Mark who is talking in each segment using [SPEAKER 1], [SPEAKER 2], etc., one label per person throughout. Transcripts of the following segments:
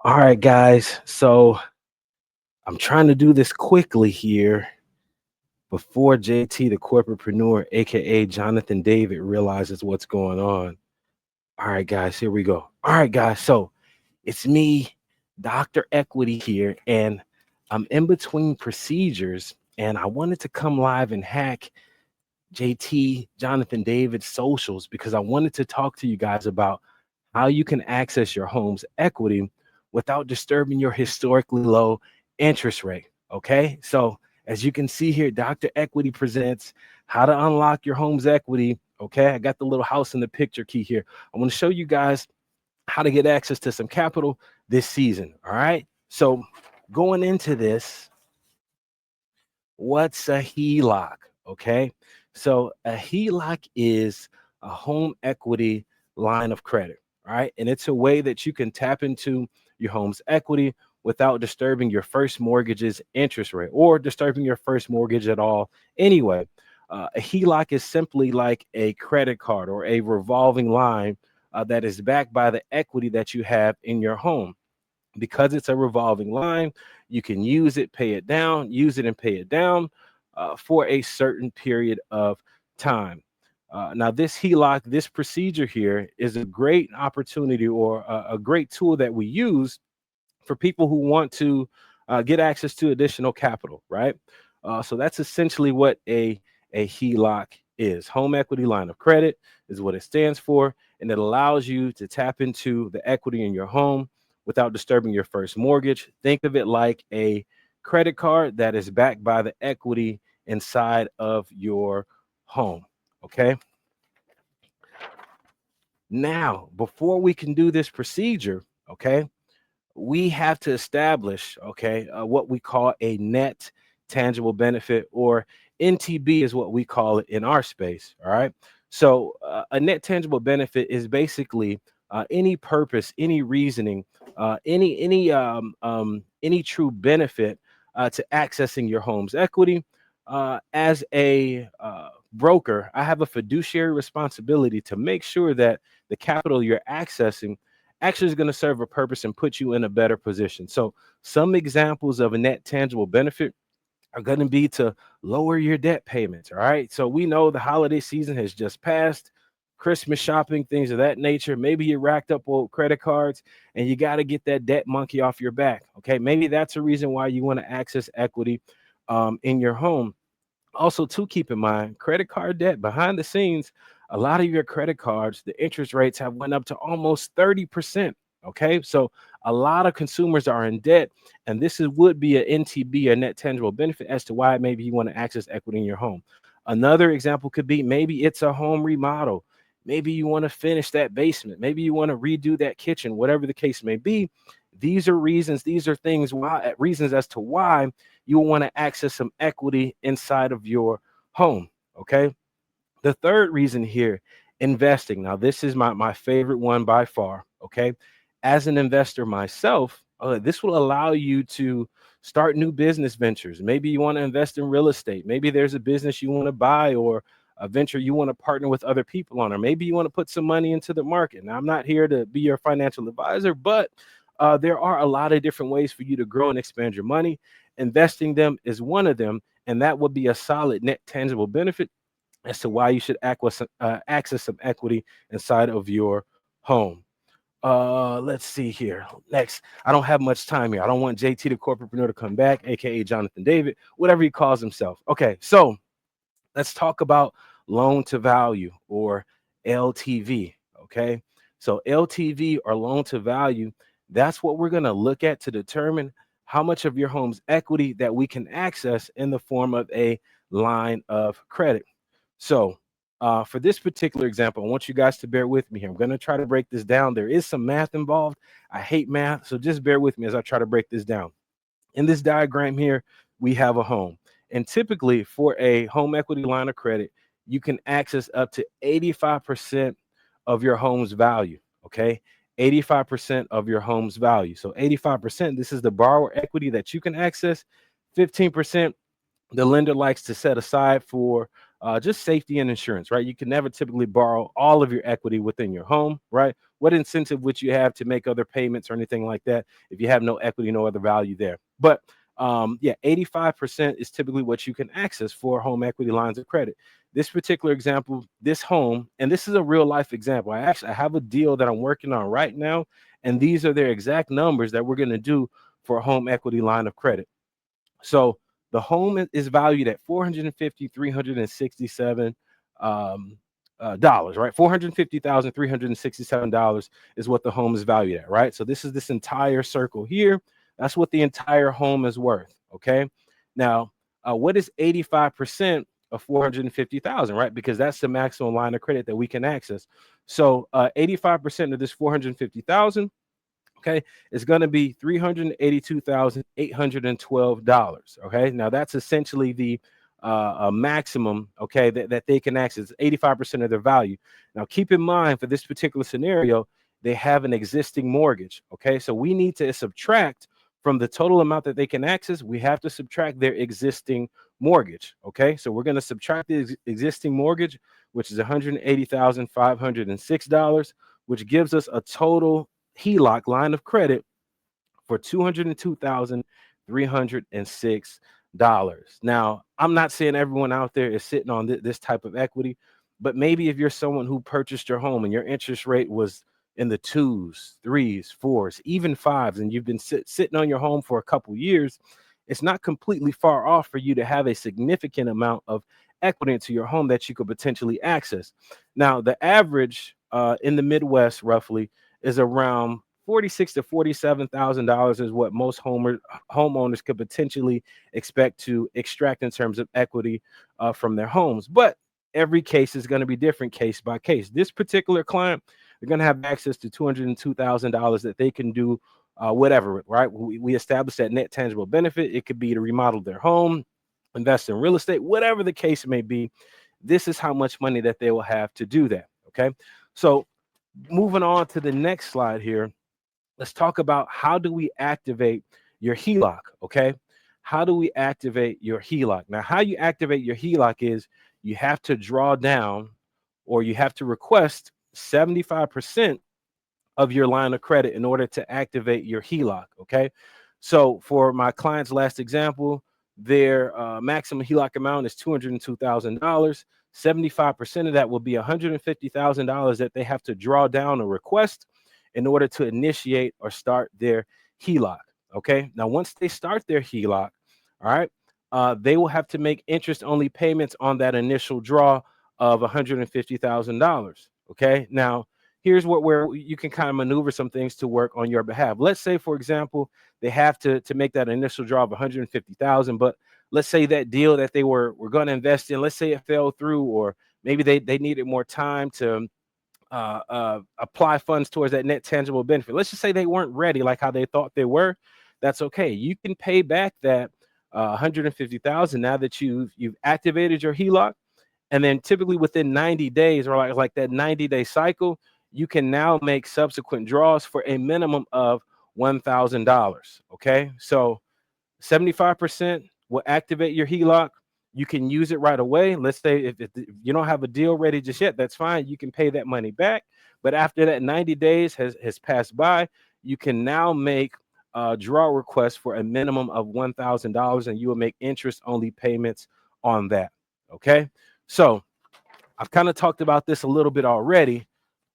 [SPEAKER 1] All right, guys. So I'm trying to do this quickly here before JT, the corporatepreneur, aka Jonathan David, realizes what's going on. All right, guys, here we go. All right, guys. So it's me, Dr. Equity here, and I'm in between procedures, and I wanted to come live and hack JT, Jonathan David's socials because I wanted to talk to you guys about how you can access your home's equity without disturbing your historically low interest rate. Okay. So, as you can see here, Dr. Equity presents how to unlock your home's equity. Okay. I got the little house in the picture key here. I want to show you guys how to get access to some capital this season. All right. So, going into this, what's a HELOC? Okay. So a HELOC is a home equity line of credit, right? And it's a way that you can tap into your home's equity without disturbing your first mortgage's interest rate or disturbing your first mortgage at all anyway. A HELOC is simply like a credit card or a revolving line that is backed by the equity that you have in your home. Because it's a revolving line, you can use it, pay it down, use it and pay it down for a certain period of time. Now, this HELOC, this procedure here is a great opportunity or a great tool that we use for people who want to get access to additional capital, right? So that's essentially what a HELOC is. Home equity line of credit is what it stands for, and it allows you to tap into the equity in your home without disturbing your first mortgage. Think of it like a credit card that is backed by the equity inside of your home. Okay. Now, before we can do this procedure, okay, we have to establish, okay, what we call a net tangible benefit, or NTB is what we call it in our space. All right. So a net tangible benefit is basically any purpose, any reasoning, any true benefit to accessing your home's equity. As a broker, I have a fiduciary responsibility to make sure that the capital you're accessing actually is going to serve a purpose and put you in a better position. So some examples of a net tangible benefit are going to be to lower your debt payments. All right. So we know the holiday season has just passed, Christmas shopping, things of that nature. Maybe you racked up old credit cards and you got to get that debt monkey off your back. Okay. Maybe that's a reason why you want to access equity in your home. Also, to keep in mind, credit card debt behind the scenes, a lot of your credit cards, the interest rates have went up to almost 30%. Okay, so a lot of consumers are in debt, and would be a NTB, a net tangible benefit, as to why maybe you want to access equity in your home. Another example could be maybe it's a home remodel. Maybe you want to finish that basement. Maybe you want to redo that kitchen, whatever the case may be. These are reasons, these are things why reasons as to why you will want to access some equity inside of your home. Okay. The third reason here, investing. Now, this is my favorite one by far. Okay. As an investor myself, this will allow you to start new business ventures. Maybe you want to invest in real estate. Maybe there's a business you want to buy, or a venture you want to partner with other people on, or maybe you want to put some money into the market. Now, I'm not here to be your financial advisor, but there are a lot of different ways for you to grow and expand your money. Investing them is one of them, and that would be a solid net tangible benefit as to why you should access some equity inside of your home. Let's see here. Next, I don't have much time here. I don't want JT, the corporatepreneur, to come back, aka Jonathan David, whatever he calls himself. Okay, so let's talk about loan to value, or LTV. Okay. So LTV, or loan to value, that's what we're going to look at to determine how much of your home's equity that we can access in the form of a line of credit. So for this particular example, I want you guys to bear with me here. I'm going to try to break this down. There is some math involved. I hate math, so just bear with me as I try to break this down. In this diagram here, we have a home. And typically for a home equity line of credit, you can access up to 85% of your home's value. Okay. 85% of your home's value. So 85%, this is the borrower equity that you can access. 15%, the lender likes to set aside for just safety and insurance, right? You can never typically borrow all of your equity within your home, right? What incentive would you have to make other payments or anything like that if you have no equity, no other value there? But yeah, 85% is typically what you can access for home equity lines of credit. This particular example, this home, and this is a real life example. I have a deal that I'm working on right now, and these are their exact numbers that we're going to do for a home equity line of credit. So the home is valued at 450, 367 dollars, right? $450,367 is what the home is valued at, right? So this is this entire circle here. That's what the entire home is worth. Okay. Now, what is 85% of 450,000, right? Because that's the maximum line of credit that we can access. So 85% of this 450,000, okay, it's going to be $382,812. Okay, now that's essentially the maximum, okay, that they can access 85% of their value. Now keep in mind, for this particular scenario, they have an existing mortgage. Okay, so we need to subtract from the total amount that they can access. We have to subtract their existing mortgage. Okay, so we're going to subtract the existing mortgage, which is $180,506, which gives us a total HELOC line of credit for $202,306. Now, I'm not saying everyone out there is sitting on this type of equity, but maybe if you're someone who purchased your home and your interest rate was in the twos, threes, fours, even fives, and you've been sitting on your home for a couple years, it's not completely far off for you to have a significant amount of equity into your home that you could potentially access. Now, the average in the Midwest roughly is around $46,000 to $47,000 is what most homeowners could potentially expect to extract in terms of equity from their homes. But every case is going to be different, case by case. This particular client, they're going to have access to $202,000 that they can do whatever, right? We established that net tangible benefit. It could be to remodel their home, invest in real estate, whatever the case may be. This is how much money that they will have to do that. Okay. So moving on to the next slide here, let's talk about how do we activate your HELOC. Okay. How do we activate your HELOC? Now, how you activate your HELOC is you have to draw down or you have to request 75% of your line of credit in order to activate your HELOC. Okay. So for my client's last example, their maximum HELOC amount is $202,000. 75% of that will be $150,000 that they have to draw down or request in order to initiate or start their HELOC. Okay. Now, once they start their HELOC, all right, they will have to make interest only payments on that initial draw of $150,000. Okay. Now, here's where you can kind of maneuver some things to work on your behalf. Let's say, for example, they have to make that initial draw of 150,000, but let's say that deal that they were going to invest in, let's say it fell through, or maybe they needed more time to apply funds towards that net tangible benefit. Let's just say they weren't ready like how they thought they were. That's okay. You can pay back that 150,000 now that you've activated your HELOC, and then typically within 90 days or like that 90-day cycle, you can now make subsequent draws for a minimum of $1,000. Okay, so 75% will activate your HELOC. You can use it right away. Let's say if you don't have a deal ready just yet, that's fine. You can pay that money back. But after that 90 days has passed by, you can now make draw requests for a minimum of $1,000, and you will make interest only payments on that. Okay, so I've kind of talked about this a little bit already.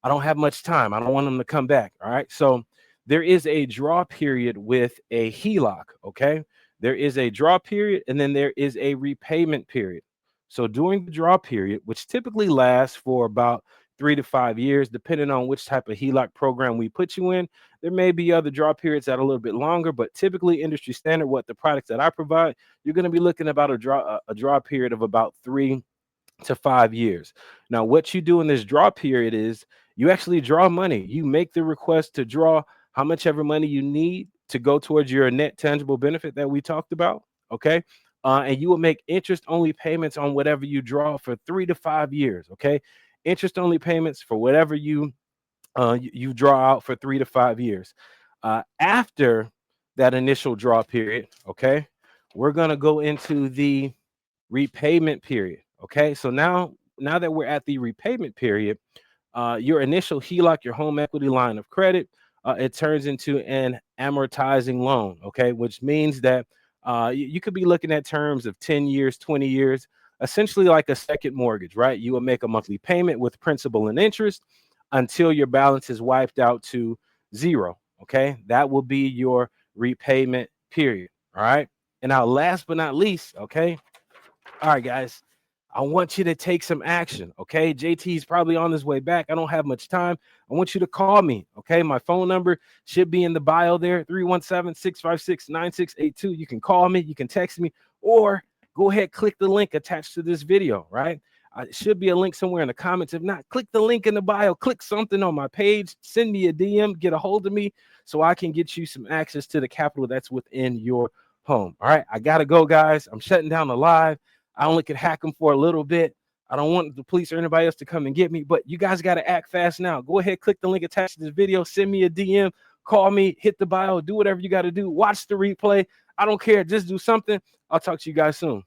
[SPEAKER 1] I don't have much time. I don't want them to come back. All right. So there is a draw period with a HELOC. Okay. There is a draw period, and then there is a repayment period. So during the draw period, which typically lasts for about 3 to 5 years, depending on which type of HELOC program we put you in, there may be other draw periods that are a little bit longer, but typically industry standard, what the products that I provide, you're going to be looking about a draw period of about 3 to 5 years. Now, what you do in this draw period is you actually draw money. You make the request to draw how much ever money you need to go towards your net tangible benefit that we talked about. Okay. And you will make interest only payments on whatever you draw for 3 to 5 years. Okay. Interest only payments for whatever you draw out for 3 to 5 years. After that initial draw period, okay, we're going to go into the repayment period. Okay, so now that we're at the repayment period, your initial HELOC, your home equity line of credit, it turns into an amortizing loan. Okay, which means that you could be looking at terms of 10 years, 20 years, essentially like a second mortgage, right? You will make a monthly payment with principal and interest until your balance is wiped out to zero. Okay, that will be your repayment period. All right, and now last but not least, okay, all right, guys, I want you to take some action. Okay. JT's probably on his way back. I don't have much time. I want you to call me. Okay. My phone number should be in the bio there, 317-656-9682. You can call me, you can text me, or go ahead, click the link attached to this video, right? It should be a link somewhere in the comments. If not, click the link in the bio, click something on my page, send me a DM, get a hold of me so I can get you some access to the capital that's within your home. All right. I got to go, guys. I'm shutting down the live. I only could hack them for a little bit. I don't want the police or anybody else to come and get me, but you guys got to act fast now. Go ahead, click the link attached to this video, send me a DM, call me, hit the bio, do whatever you got to do. Watch the replay. I don't care. Just do something. I'll talk to you guys soon.